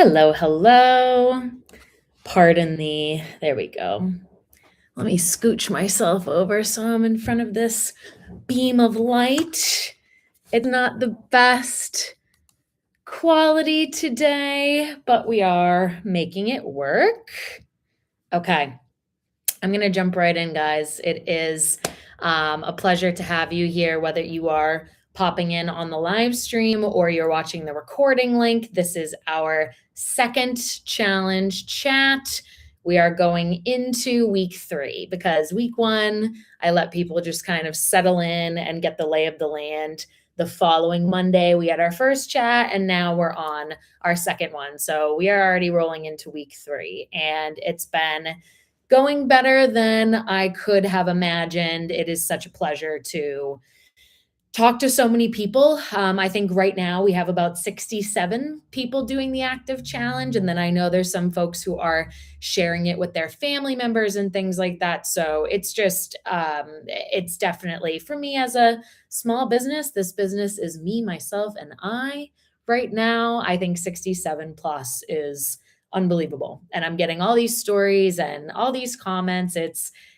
Hello, hello. Pardon there we go. Let me scooch myself over so I'm in front of this beam of light. It's not the best quality today, but we are making it work. Okay, I'm going to jump right in, guys. It is a pleasure to have you here, whether you are popping in on the live stream or you're watching the recording link. This is our second challenge chat. We are going into week 3 because week 1, I let people just kind of settle in and get the lay of the land. The following Monday, we had our first chat, and now we're on our second one. So we are already rolling into week 3, and it's been going better than I could have imagined. It is such a pleasure to talk to so many people. I think right now we have about 67 people doing the active challenge. And then I know there's some folks who are sharing it with their family members and things like that. So it's just, it's definitely for me as a small business, this business is me, myself, and I. Right now, I think 67 plus is unbelievable. And I'm getting all these stories and all these comments.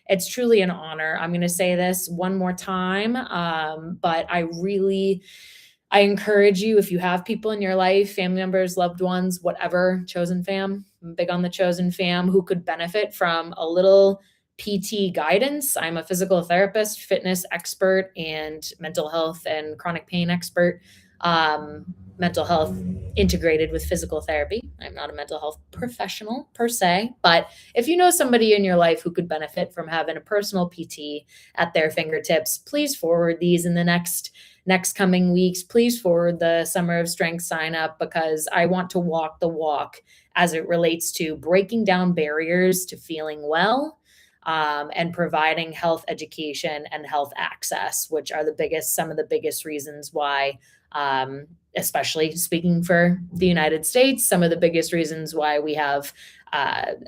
It's truly an honor. I'm going to say this one more time, but I encourage you, if you have people in your life, family members, loved ones, whatever, chosen fam, I'm big on the chosen fam, who could benefit from a little PT guidance. I'm a physical therapist, fitness expert, and mental health and chronic pain expert. Mental health integrated with physical therapy. I'm not a mental health professional per se, but if you know somebody in your life who could benefit from having a personal PT at their fingertips, please forward these in the next coming weeks. Please forward the Summer of Strength sign up, because I want to walk the walk as it relates to breaking down barriers to feeling well, and providing health education and health access, which are some of the biggest reasons why, especially speaking for the United States, some of the biggest reasons why we have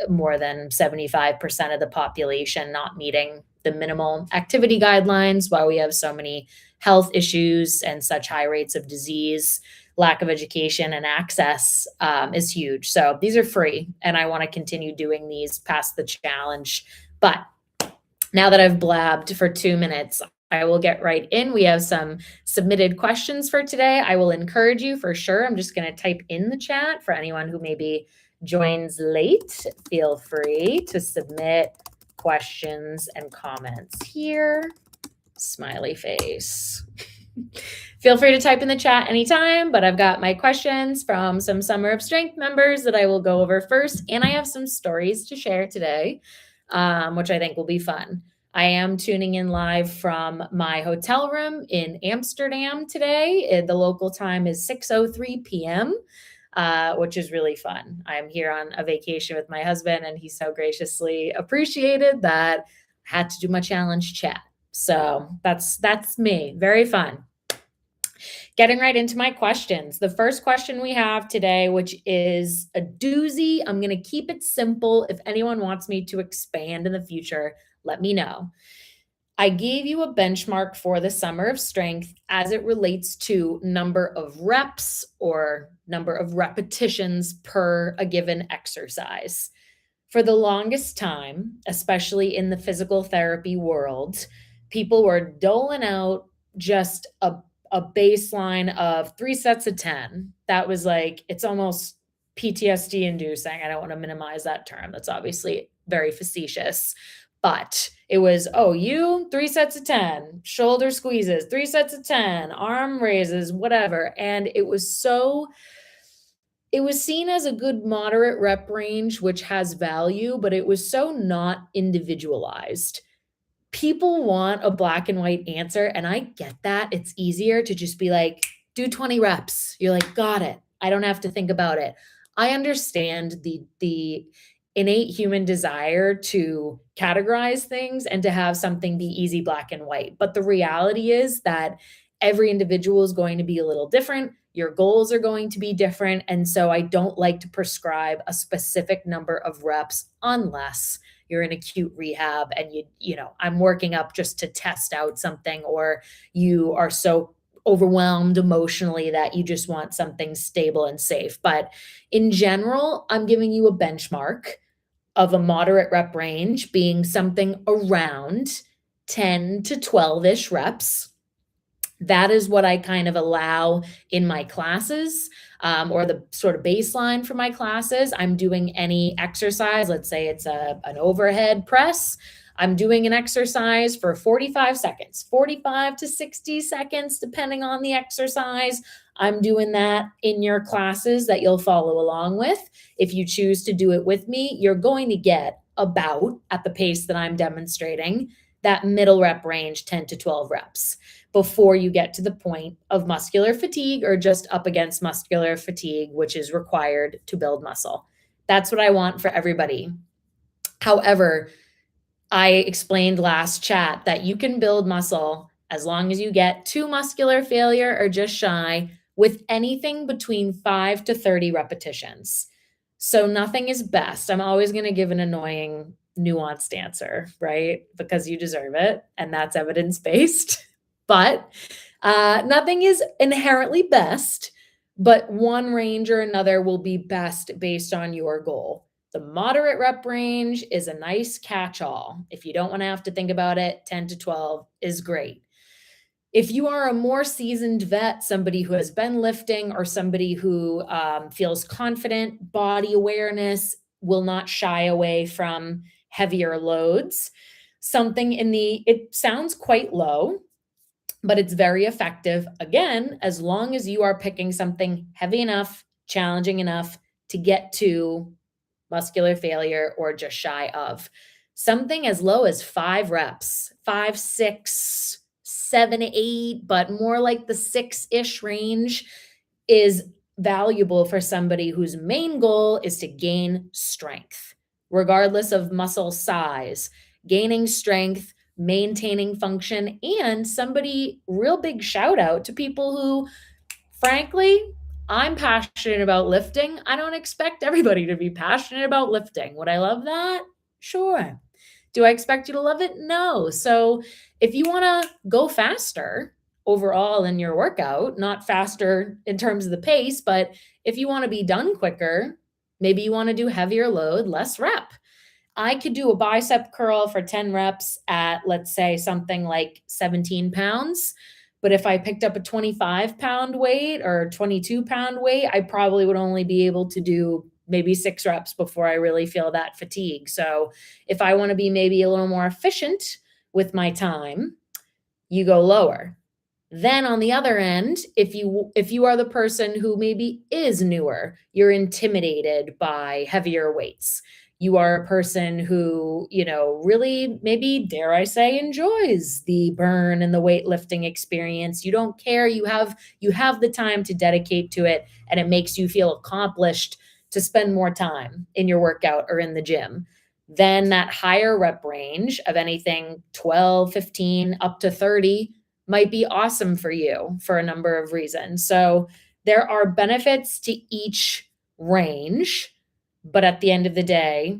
more than 75% of the population not meeting the minimal activity guidelines, why we have so many health issues and such high rates of disease. Lack of education and access is huge. So these are free, and I want to continue doing these past the challenge. But now that I've blabbed for 2 minutes, I will get right in. We have some submitted questions for today. I will encourage you for sure. I'm just going to type in the chat for anyone who maybe joins late. Feel free to submit questions and comments here. Smiley face. Feel free to type in the chat anytime, but I've got my questions from some Summer of Strength members that I will go over first. And I have some stories to share today, which I think will be fun. I am tuning in live from my hotel room in Amsterdam today. The local time is 6:03 p.m., which is really fun. I'm here on a vacation with my husband, and he so graciously appreciated that I had to do my challenge chat. So that's me. Very fun. Getting right into my questions. The first question we have today, which is a doozy. I'm going to keep it simple. If anyone wants me to expand in the future, let me know. I gave you a benchmark for the Summer of Strength as it relates to number of reps or number of repetitions per a given exercise. For the longest time, especially in the physical therapy world, people were doling out just a baseline of 3 sets of 10. That was like, it's almost PTSD inducing. I don't want to minimize that term. That's obviously very facetious. But it was, 3 sets of 10, shoulder squeezes, 3 sets of 10, arm raises, whatever. And it was seen as a good moderate rep range, which has value, but it was so not individualized. People want a black and white answer, and I get that. It's easier to just be like, do 20 reps. You're like, got it. I don't have to think about it. I understand the innate human desire to categorize things and to have something be easy, black and white. But the reality is that every individual is going to be a little different. Your goals are going to be different. And so I don't like to prescribe a specific number of reps unless you're in acute rehab and I'm working up just to test out something, or you are so overwhelmed emotionally that you just want something stable and safe. But in general, I'm giving you a benchmark of a moderate rep range being something around 10 to 12-ish reps. That is what I kind of allow in my classes, or the sort of baseline for my classes. I'm doing any exercise, let's say it's an overhead press. I'm doing an exercise for 45 seconds, 45 to 60 seconds, depending on the exercise. I'm doing that in your classes that you'll follow along with. If you choose to do it with me, you're going to get about, at the pace that I'm demonstrating, that middle rep range, 10 to 12 reps, before you get to the point of muscular fatigue or just up against muscular fatigue, which is required to build muscle. That's what I want for everybody. However, I explained last chat that you can build muscle as long as you get to muscular failure or just shy with anything between 5 to 30 repetitions. So nothing is best. I'm always going to give an annoying, nuanced answer, right? Because you deserve it. And that's evidence-based. But nothing is inherently best, but one range or another will be best based on your goal. The moderate rep range is a nice catch-all. If you don't want to have to think about it, 10 to 12 is great. If you are a more seasoned vet, somebody who has been lifting or somebody who feels confident, body awareness, will not shy away from heavier loads, it sounds quite low, but it's very effective, again, as long as you are picking something heavy enough, challenging enough to get to muscular failure or just shy of. Something as low as 5 reps, 5, 6, 7, 8, but more like the 6-ish range is valuable for somebody whose main goal is to gain strength, regardless of muscle size, gaining strength, maintaining function, and somebody, real big shout out to people who, frankly, I'm passionate about lifting. I don't expect everybody to be passionate about lifting. Would I love that? Sure. Do I expect you to love it? No. So if you want to go faster overall in your workout, not faster in terms of the pace, but if you want to be done quicker, maybe you want to do heavier load, less rep. I could do a bicep curl for 10 reps at, let's say, something like 17 pounds. But if I picked up a 25-pound weight or 22-pound weight, I probably would only be able to do maybe 6 reps before I really feel that fatigue. So if I want to be maybe a little more efficient with my time, you go lower. Then on the other end, if you are the person who maybe is newer, you're intimidated by heavier weights. You are a person who, really, maybe, dare I say, enjoys the burn and the weightlifting experience. You don't care. You have the time to dedicate to it, and it makes you feel accomplished to spend more time in your workout or in the gym. Then that higher rep range of anything 12, 15, up to 30 might be awesome for you for a number of reasons. So there are benefits to each range. But at the end of the day,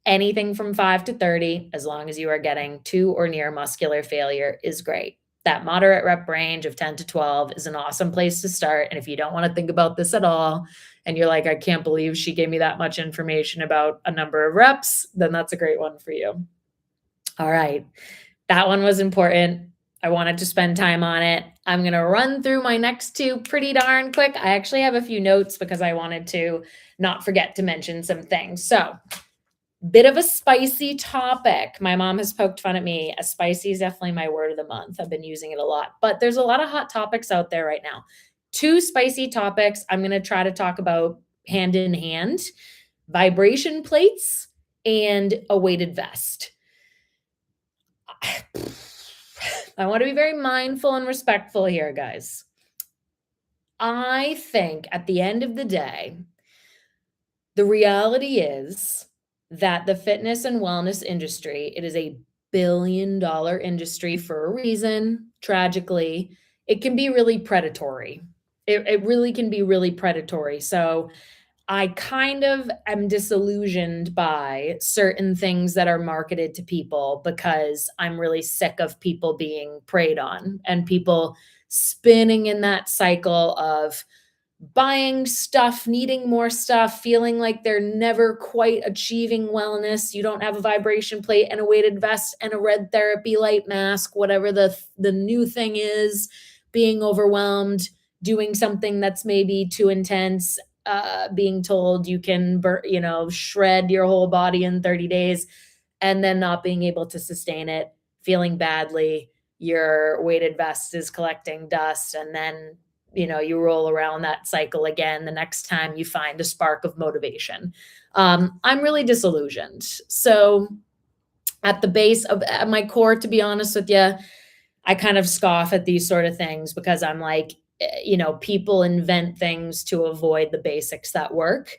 anything from 5 to 30, as long as you are getting to or near muscular failure, is great. That moderate rep range of 10 to 12 is an awesome place to start. And if you don't want to think about this at all, and you're like, I can't believe she gave me that much information about a number of reps, then that's a great one for you. All right. That one was important. I wanted to spend time on it. I'm going to run through my next 2 pretty darn quick. I actually have a few notes because I wanted to not forget to mention some things. So, bit of a spicy topic. My mom has poked fun at me. A spicy is definitely my word of the month. I've been using it a lot, but there's a lot of hot topics out there right now. 2 spicy topics I'm going to try to talk about hand in hand: vibration plates and a weighted vest. I want to be very mindful and respectful here, guys. I think at the end of the day, the reality is that the fitness and wellness industry, it is a billion-dollar industry for a reason. Tragically, it can be really predatory. It really can be really predatory. So I kind of am disillusioned by certain things that are marketed to people because I'm really sick of people being preyed on and people spinning in that cycle of buying stuff, needing more stuff, feeling like they're never quite achieving wellness. You don't have a vibration plate and a weighted vest and a red therapy light mask, whatever the new thing is, being overwhelmed, doing something that's maybe too intense, being told you can shred your whole body in 30 days and then not being able to sustain it, feeling badly, your weighted vest is collecting dust, and then you roll around that cycle again the next time you find a spark of motivation. I'm really disillusioned. So at the base of at my core, to be honest with you, I kind of scoff at these sort of things because I'm like, people invent things to avoid the basics that work.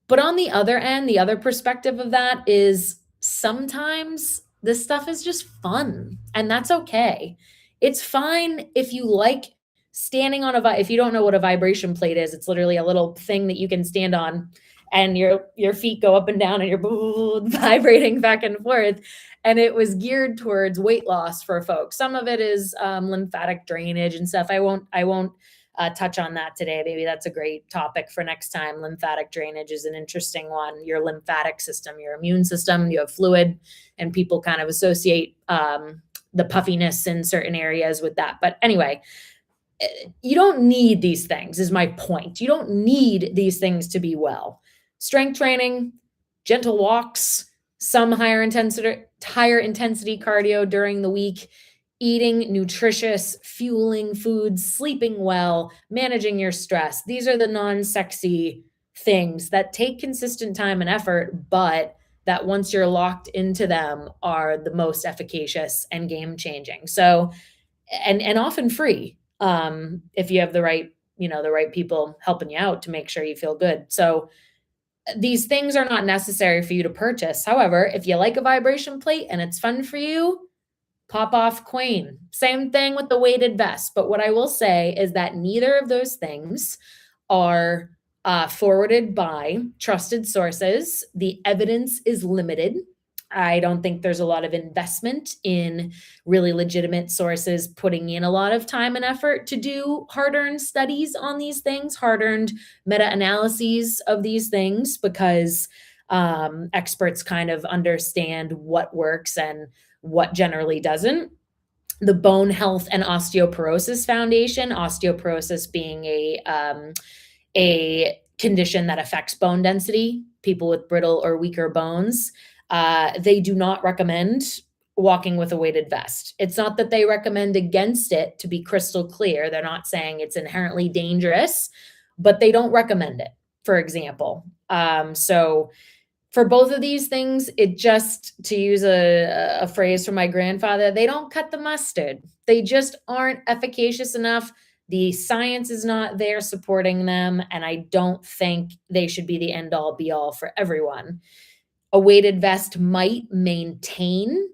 But on the other end, the other perspective of that is sometimes this stuff is just fun, and that's okay. It's fine if you like standing on if you don't know what a vibration plate is, it's literally a little thing that you can stand on and your feet go up and down and you're vibrating back and forth. And it was geared towards weight loss for folks. Some of it is lymphatic drainage and stuff. I won't touch on that today. Maybe that's a great topic for next time. Lymphatic drainage is an interesting one. Your lymphatic system, your immune system, you have fluid, and people kind of associate the puffiness in certain areas with that. But anyway, you don't need these things, is my point. You don't need these things to be well. Strength training, gentle walks, some higher intensity cardio during the week, eating nutritious, fueling foods, sleeping well, managing your stress. These are the non-sexy things that take consistent time and effort, but that once you're locked into them are the most efficacious and game-changing. So, and often free, if you have the right people helping you out to make sure you feel good. So these things are not necessary for you to purchase. However, if you like a vibration plate and it's fun for you, pop off queen. Same thing with the weighted vest. But what I will say is that neither of those things are forwarded by trusted sources. The evidence is limited. I don't think there's a lot of investment in really legitimate sources putting in a lot of time and effort to do hard-earned studies on these things, hard-earned meta-analyses of these things, because experts kind of understand what works and what generally doesn't. The Bone Health and Osteoporosis Foundation, osteoporosis being a condition that affects bone density, people with brittle or weaker bones, they do not recommend walking with a weighted vest. It's not that they recommend against it, to be crystal clear. They're not saying it's inherently dangerous, but they don't recommend it, for example. So for both of these things, it just, to use a phrase from my grandfather, they don't cut the mustard. They just aren't efficacious enough. The science is not there supporting them, and I don't think they should be the end all be all for everyone. A weighted vest might maintain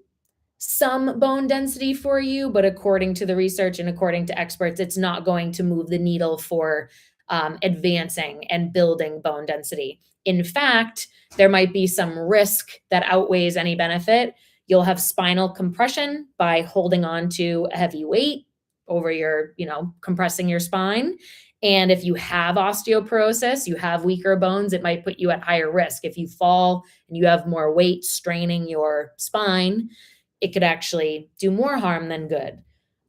some bone density for you, but according to the research and according to experts, it's not going to move the needle for advancing and building bone density. In fact, there might be some risk that outweighs any benefit. You'll have spinal compression by holding on to a heavy weight over your, compressing your spine. And if you have osteoporosis, you have weaker bones, it might put you at higher risk. If you fall and you have more weight straining your spine, it could actually do more harm than good.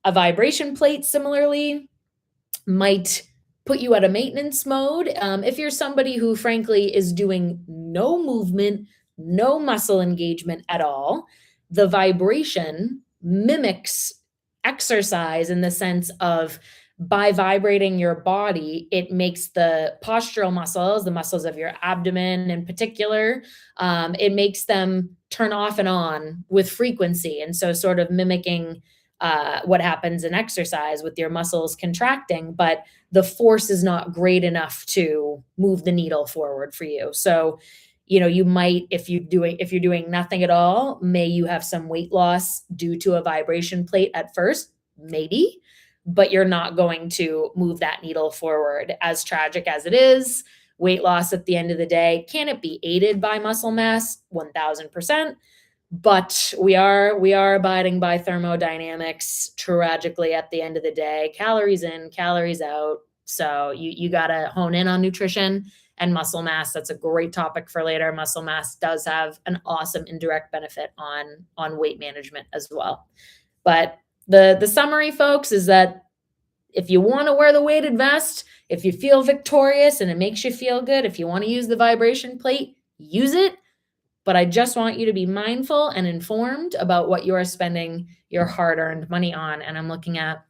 A vibration plate, similarly, might put you at a maintenance mode. If you're somebody who, frankly, is doing no movement, no muscle engagement at all, the vibration mimics exercise in the sense of, by vibrating your body, it makes the postural muscles, the muscles of your abdomen in particular, it makes them turn off and on with frequency. And so sort of mimicking what happens in exercise with your muscles contracting, but the force is not great enough to move the needle forward for you. So, you might, if you're doing nothing at all, may you have some weight loss due to a vibration plate at first, maybe, but you're not going to move that needle forward. As tragic as it is, weight loss at the end of the day, can it be aided by muscle mass? 1000%. but we are abiding by thermodynamics tragically at the end of the day. Calories in, calories out. So you got to hone in on nutrition and muscle mass. That's a great topic for later. Muscle mass does have an awesome indirect benefit on weight management as well. But the summary, folks, is that if you want to wear the weighted vest, if you feel victorious and it makes you feel good, if you want to use the vibration plate, use it. But I just want you to be mindful and informed about what you are spending your hard-earned money on. And I'm looking at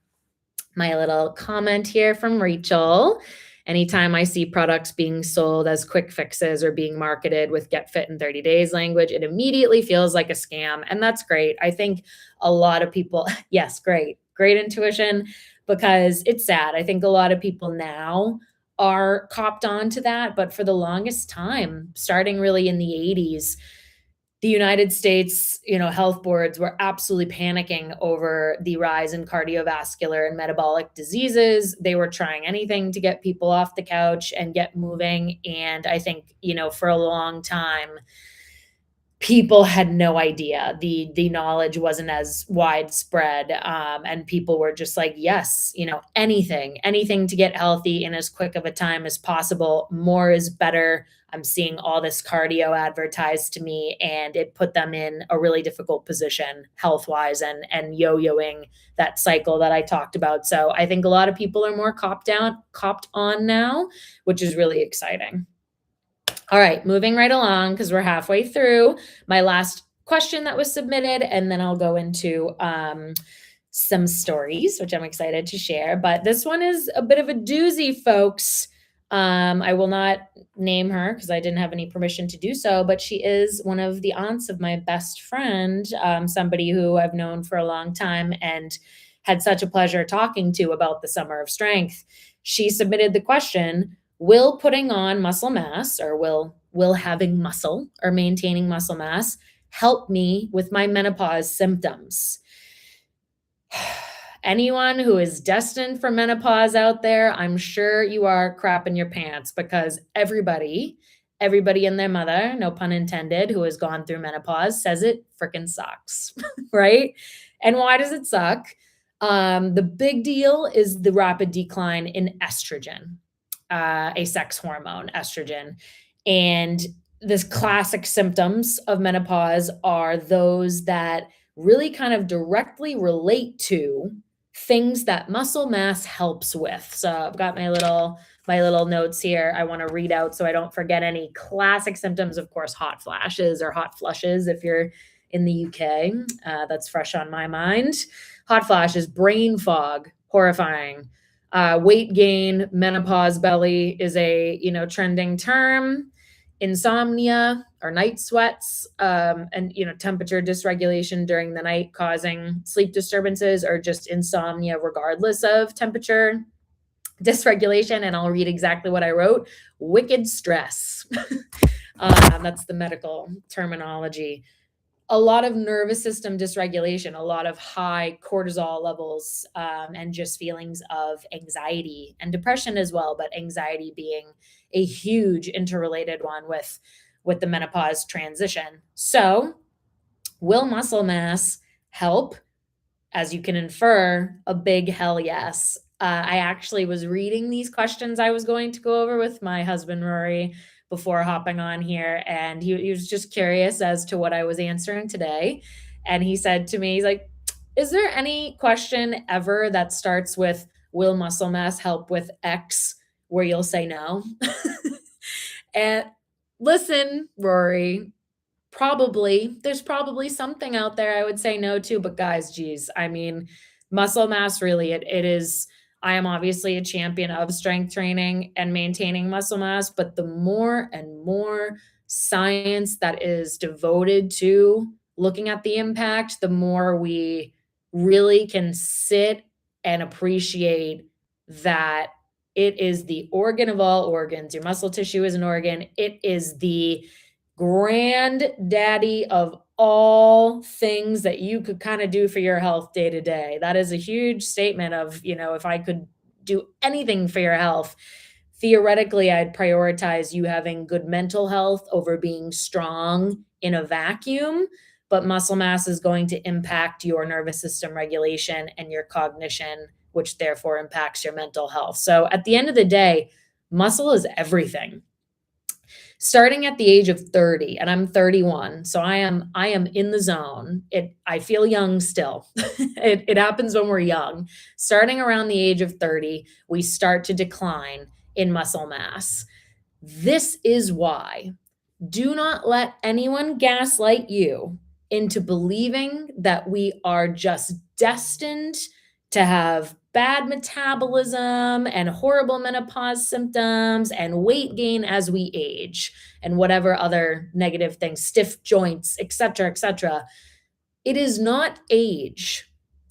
my little comment here from Rachel. Anytime I see products being sold as quick fixes or being marketed with get fit in 30 days language, it immediately feels like a scam. And that's great. I think a lot of people, yes, great intuition, because it's sad. I think a lot of people now are copped on to that. But for the longest time, starting really in the 80s, the United States, health boards were absolutely panicking over the rise in cardiovascular and metabolic diseases. They were trying anything to get people off the couch and get moving. And I think, for a long time, people had no idea. The knowledge wasn't as widespread. And people were just like, yes, anything to get healthy in as quick of a time as possible. More is better. I'm seeing all this cardio advertised to me, and it put them in a really difficult position health-wise and yo-yoing that cycle that I talked about. So I think a lot of people are more copped on now, which is really exciting. All right, moving right along because we're halfway through. My last question that was submitted, and then I'll go into some stories, which I'm excited to share. But this one is a bit of a doozy, folks. I will not name her because I didn't have any permission to do so, but she is one of the aunts of my best friend, somebody who I've known for a long time and had such a pleasure talking to about the Summer of Strength. She submitted the question, will putting on muscle mass, or will having muscle or maintaining muscle mass help me with my menopause symptoms? Anyone who is destined for menopause out there, I'm sure you are crapping your pants, because everybody and their mother, no pun intended, who has gone through menopause says it freaking sucks, right? And why does it suck? The big deal is the rapid decline in estrogen, a sex hormone, estrogen. And the classic symptoms of menopause are those that really kind of directly relate to things that muscle mass helps with. So I've got my little notes here I want to read out so I don't forget any. Classic symptoms, of course, hot flashes or hot flushes if you're in the UK. That's fresh on my mind. Hot flashes, brain fog, horrifying. Weight gain, menopause belly is a trending term. Insomnia or night sweats, and temperature dysregulation during the night causing sleep disturbances, or just insomnia regardless of temperature dysregulation. And I'll read exactly what I wrote. Wicked stress. That's the medical terminology. A lot of nervous system dysregulation, a lot of high cortisol levels, and just feelings of anxiety and depression as well, but anxiety being a huge interrelated one with the menopause transition. So will muscle mass help? As you can infer, a big hell yes. I actually was reading these questions I was going to go over with my husband, Rory, before hopping on here. And he was just curious as to what I was answering today. And he said to me, he's like, is there any question ever that starts with, will muscle mass help with X, where you'll say no? And listen, Rory, there's probably something out there I would say no to, but guys, geez, I mean, muscle mass really, it is, I am obviously a champion of strength training and maintaining muscle mass, but the more and more science that is devoted to looking at the impact, the more we really can sit and appreciate that it is the organ of all organs. Your muscle tissue is an organ. It is the granddaddy of all things that you could kind of do for your health day to day. That is a huge statement of, if I could do anything for your health, theoretically, I'd prioritize you having good mental health over being strong in a vacuum. but muscle mass is going to impact your nervous system regulation and your cognition, which therefore impacts your mental health. So at the end of the day, muscle is everything. Starting at the age of 30, and I'm 31, so I am in the zone. I feel young still. It happens when we're young. Starting around the age of 30, we start to decline in muscle mass. This is why do not let anyone gaslight you into believing that we are just destined to have bad metabolism and horrible menopause symptoms and weight gain as we age and whatever other negative things, stiff joints, etc., etc. It is not age,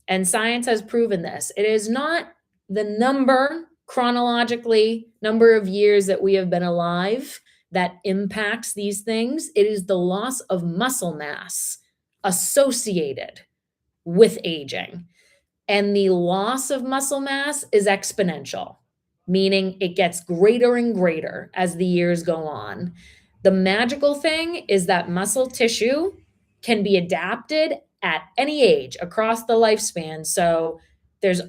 and science has proven this. It is not the number, chronologically, number of years that we have been alive that impacts these things. It is the loss of muscle mass associated with aging. And the loss of muscle mass is exponential, meaning it gets greater and greater as the years go on. The magical thing is that muscle tissue can be adapted at any age across the lifespan. So there's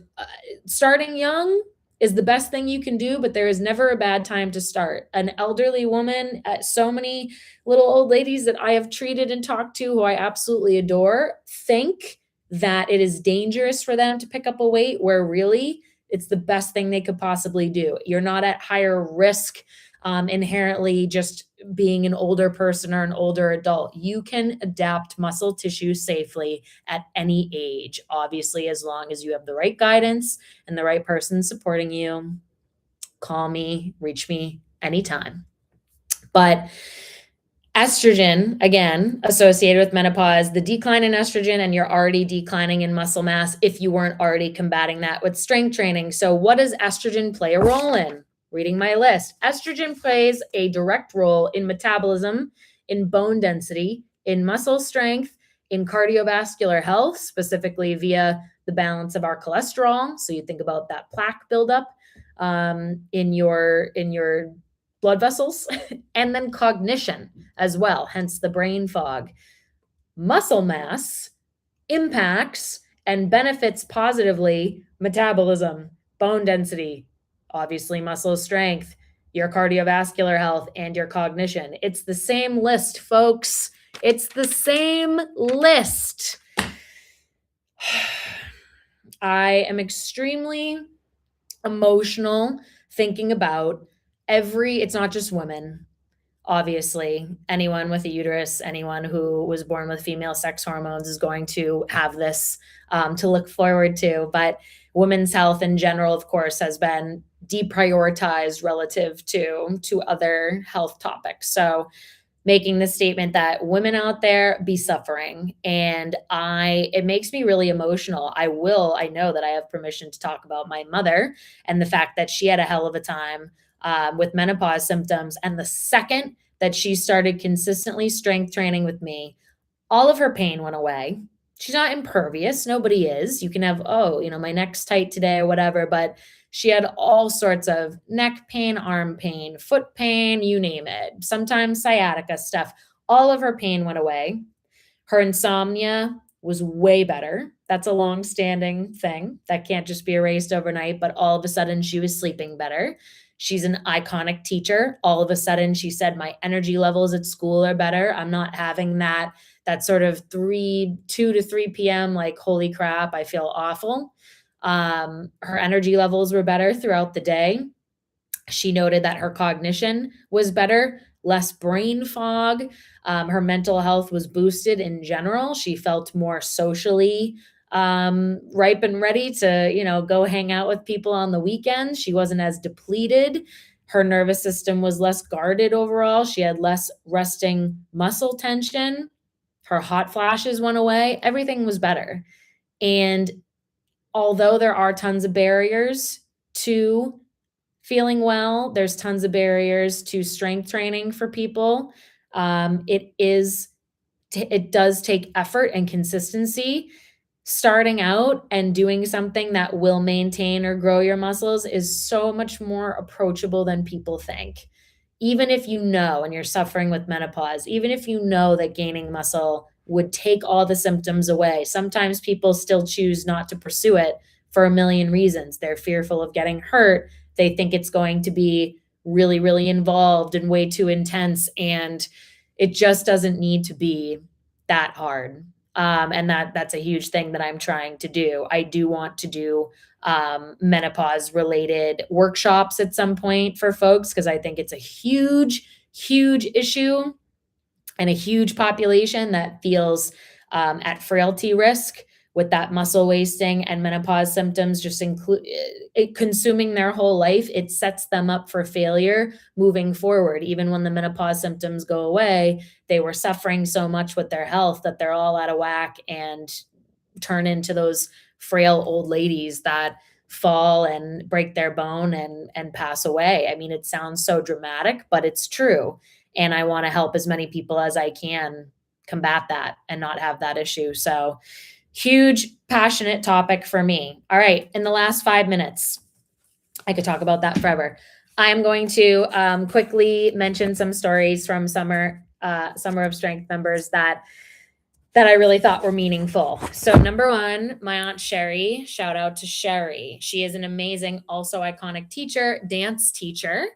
starting young is the best thing you can do, but there is never a bad time to start. An elderly woman, so many little old ladies that I have treated and talked to who I absolutely adore, think that it is dangerous for them to pick up a weight, where really it's the best thing they could possibly do. You're not at higher risk inherently just being an older person or an older adult. You can adapt muscle tissue safely at any age, obviously, as long as you have the right guidance and the right person supporting you. Call me, reach me anytime. But estrogen, again, associated with menopause, the decline in estrogen, and you're already declining in muscle mass if you weren't already combating that with strength training. So what does estrogen play a role in? Reading my list. Estrogen plays a direct role in metabolism, in bone density, in muscle strength, in cardiovascular health, specifically via the balance of our cholesterol. So you think about that plaque buildup in your blood vessels, and then cognition as well, hence the brain fog. Muscle mass impacts and benefits positively metabolism, bone density, obviously muscle strength, your cardiovascular health, and your cognition. It's the same list, folks. It's the same list. I am extremely emotional thinking about it's not just women, obviously. Anyone with a uterus, anyone who was born with female sex hormones is going to have this to look forward to. But women's health in general, of course, has been deprioritized relative to other health topics. So making the statement that women out there be suffering. And it makes me really emotional. I know that I have permission to talk about my mother and the fact that she had a hell of a time with menopause symptoms. And the second that she started consistently strength training with me, all of her pain went away. She's not impervious. Nobody is. You can have, my neck's tight today or whatever, but she had all sorts of neck pain, arm pain, foot pain, you name it. Sometimes sciatica stuff. All of her pain went away. Her insomnia was way better. That's a long-standing thing that can't just be erased overnight, but all of a sudden she was sleeping better. She's an iconic teacher. All of a sudden she said, my energy levels at school are better. I'm not having that sort of 2 to 3 p.m. like, holy crap, I feel awful. Her energy levels were better throughout the day. She noted that her cognition was better, less brain fog. Her mental health was boosted in general. She felt more socially ripe and ready to, go hang out with people on the weekends. She wasn't as depleted. Her nervous system was less guarded overall. She had less resting muscle tension. Her hot flashes went away. Everything was better. And although there are tons of barriers to feeling well, there's tons of barriers to strength training for people. It does take effort and consistency. Starting out and doing something that will maintain or grow your muscles is so much more approachable than people think. Even if you know, and you're suffering with menopause, even if you know that gaining muscle would take all the symptoms away. Sometimes people still choose not to pursue it for a million reasons. They're fearful of getting hurt. They think it's going to be really, really involved and way too intense. And it just doesn't need to be that hard. And that's a huge thing that I'm trying to do. I do want to do menopause related workshops at some point for folks because I think it's a huge, huge issue and a huge population that feels at frailty risk with that muscle wasting and menopause symptoms just include it consuming their whole life. It sets them up for failure moving forward. Even when the menopause symptoms go away, they were suffering so much with their health that they're all out of whack and turn into those frail old ladies that fall and break their bone and pass away. I mean, it sounds so dramatic, but it's true. And I want to help as many people as I can combat that and not have that issue. So huge, passionate topic for me. All right. In the last 5 minutes, I could talk about that forever. I'm going to quickly mention some stories from Summer of Strength members that I really thought were meaningful. So number one, my Aunt Sherry, shout out to Sherry. She is an amazing, also iconic teacher, dance teacher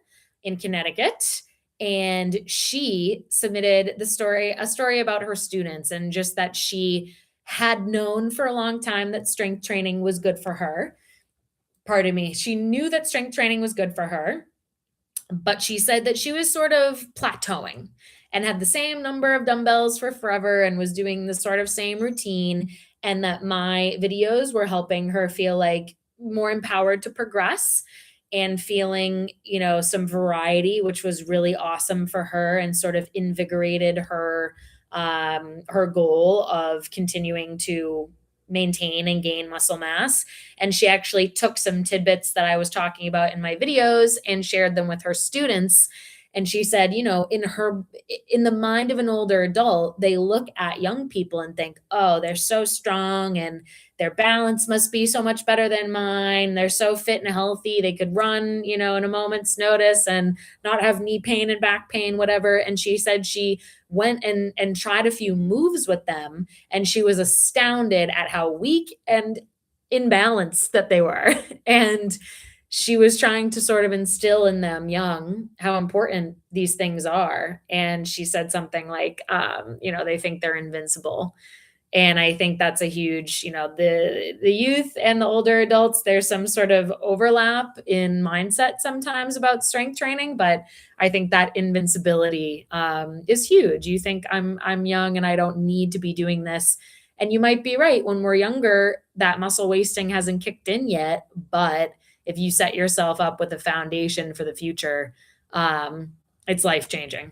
in Connecticut. And she submitted a story about her students and just that she had known for a long time that strength training was good for her. Pardon me. She knew that strength training was good for her, but she said that she was sort of plateauing and had the same number of dumbbells for forever and was doing the sort of same routine, and that my videos were helping her feel like more empowered to progress and feeling, some variety, which was really awesome for her and sort of invigorated her goal of continuing to maintain and gain muscle mass. And she actually took some tidbits that I was talking about in my videos and shared them with her students. And she said, in the mind of an older adult, they look at young people and think, oh, they're so strong and their balance must be so much better than mine. They're so fit and healthy. They could run, in a moment's notice and not have knee pain and back pain, whatever. And she said she went and tried a few moves with them, and she was astounded at how weak and imbalanced that they were. And she was trying to sort of instill in them young how important these things are. And she said something like, they think they're invincible. And I think that's a huge, the youth and the older adults, there's some sort of overlap in mindset sometimes about strength training, but I think that invincibility is huge. You think I'm young and I don't need to be doing this. And you might be right. When we're younger, that muscle wasting hasn't kicked in yet, but if you set yourself up with a foundation for the future, it's life-changing.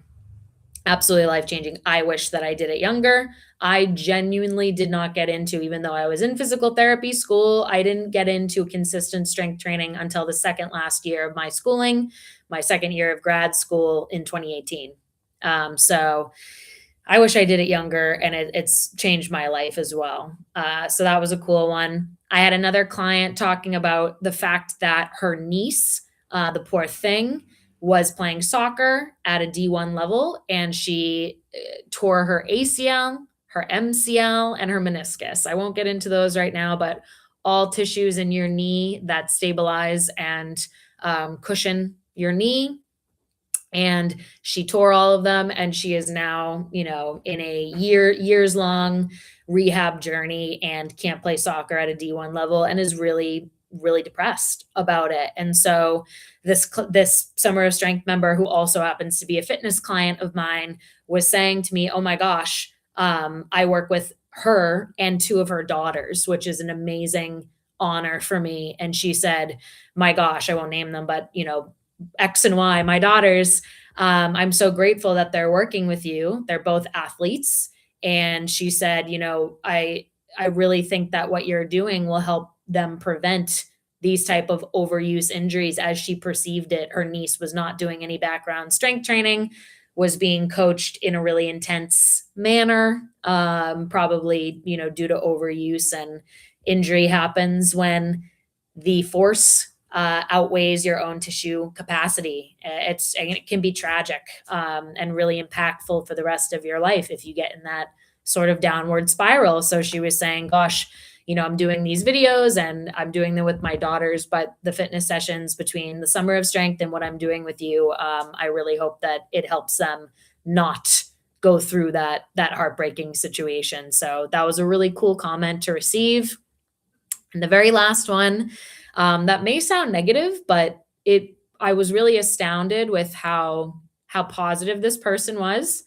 Absolutely life-changing. I wish that I did it younger. I genuinely did not get into, even though I was in physical therapy school, I didn't get into consistent strength training until the second last year of my schooling, my second year of grad school in 2018. So I wish I did it younger, and it's changed my life as well. So that was a cool one. I had another client talking about the fact that her niece, the poor thing, was playing soccer at a D1 level, and she tore her ACL, her MCL, and her meniscus. I won't get into those right now, but all tissues in your knee that stabilize and cushion your knee. And she tore all of them, and she is now, in a years long rehab journey and can't play soccer at a D1 level and is really, really depressed about it. And so this Summer of Strength member, who also happens to be a fitness client of mine, was saying to me, oh my gosh, I work with her and two of her daughters, which is an amazing honor for me. And she said, my gosh, I won't name them, but X and Y, my daughters, I'm so grateful that they're working with you. They're both athletes. And she said, I really think that what you're doing will help them prevent these type of overuse injuries. As she perceived it, her niece was not doing any background strength training, was being coached in a really intense manner, probably, due to overuse, and injury happens when the force outweighs your own tissue capacity. It can be tragic and really impactful for the rest of your life if you get in that sort of downward spiral. So she was saying, gosh, I'm doing these videos and I'm doing them with my daughters, but the fitness sessions between the Summer of Strength and what I'm doing with you, I really hope that it helps them not go through that heartbreaking situation. So that was a really cool comment to receive. And the very last one, that may sound negative, but I was really astounded with how positive this person was.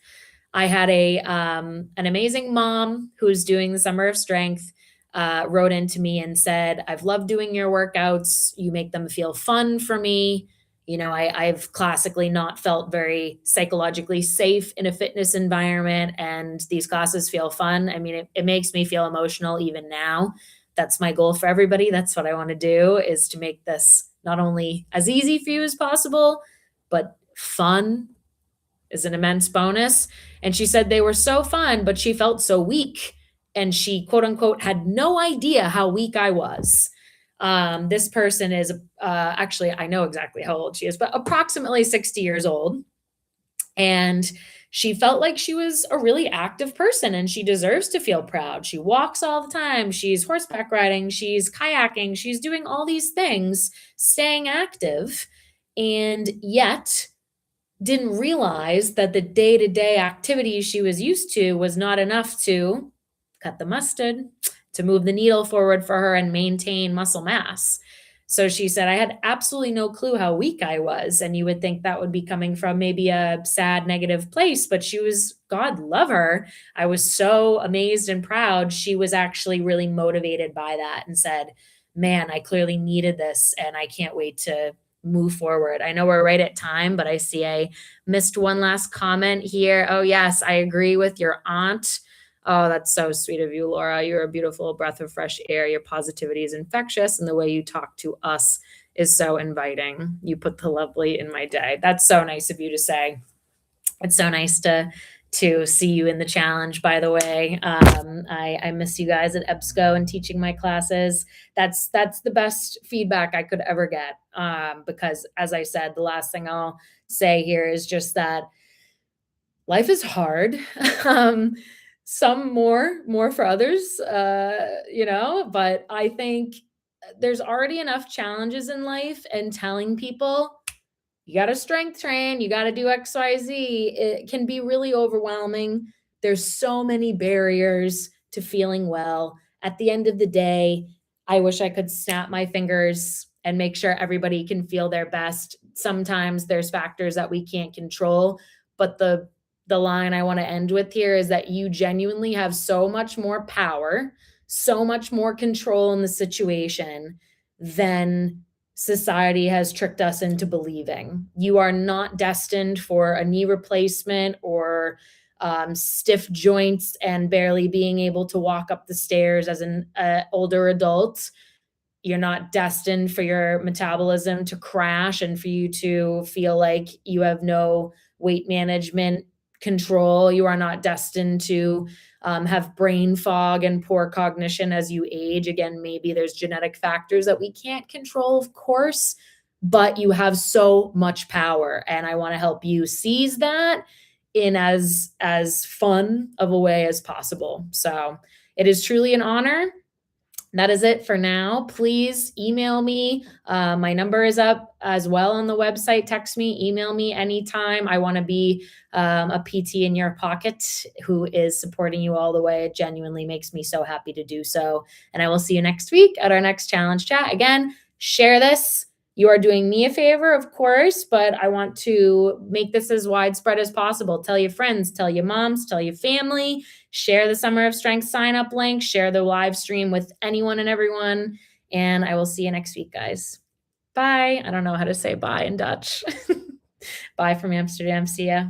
I had an amazing mom who's doing the Summer of Strength, wrote into me and said, I've loved doing your workouts. You make them feel fun for me. I've classically not felt very psychologically safe in a fitness environment, and these classes feel fun. I mean, it makes me feel emotional even now. That's my goal for everybody. That's what I want to do, is to make this not only as easy for you as possible, but fun is an immense bonus. And she said they were so fun, but she felt so weak. And she, quote unquote, had no idea how weak I was. This person is actually, I know exactly how old she is, but approximately 60 years old. And she felt like she was a really active person and she deserves to feel proud. She walks all the time. She's horseback riding. She's kayaking. She's doing all these things, staying active. And yet didn't realize that the day-to-day activities she was used to was not enough to cut the mustard, to move the needle forward for her and maintain muscle mass. So she said, I had absolutely no clue how weak I was. And you would think that would be coming from maybe a sad, negative place, but she was, God love her. I was so amazed and proud. She was actually really motivated by that and said, man, I clearly needed this and I can't wait to move forward. I know we're right at time, but I see I missed one last comment here. Oh, yes, I agree with your aunt. Oh, that's so sweet of you, Laura. You're a beautiful breath of fresh air. Your positivity is infectious, and the way you talk to us is so inviting. You put the lovely in my day. That's so nice of you to say. It's so nice to see you in the challenge, by the way. I miss you guys at EBSCO and teaching my classes. That's the best feedback I could ever get. Because as I said, the last thing I'll say here is just that life is hard. Some more for others, but I think there's already enough challenges in life, and telling people you got to strength train, you got to do XYZ, it can be really overwhelming. There's so many barriers to feeling well. At the end of the day, I wish I could snap my fingers and make sure everybody can feel their best. Sometimes there's factors that we can't control, but the line I want to end with here is that you genuinely have so much more power, so much more control in the situation than society has tricked us into believing. You are not destined for a knee replacement or stiff joints and barely being able to walk up the stairs as an older adult. You're not destined for your metabolism to crash and for you to feel like you have no weight management control. You are not destined to have brain fog and poor cognition as you age. Again, maybe there's genetic factors that we can't control, of course, but you have so much power. And I want to help you seize that in as fun of a way as possible. So it is truly an honor. That is it for now. Please email me. My number is up as well on the website. Text me, email me anytime. I want to be a PT in your pocket who is supporting you all the way. It genuinely makes me so happy to do so. And I will see you next week at our next challenge chat. Again, share this. You are doing me a favor, of course, but I want to make this as widespread as possible. Tell your friends, tell your moms, tell your family, share the Summer of Strength sign-up link, share the live stream with anyone and everyone, and I will see you next week, guys. Bye. I don't know how to say bye in Dutch. Bye from Amsterdam. See ya.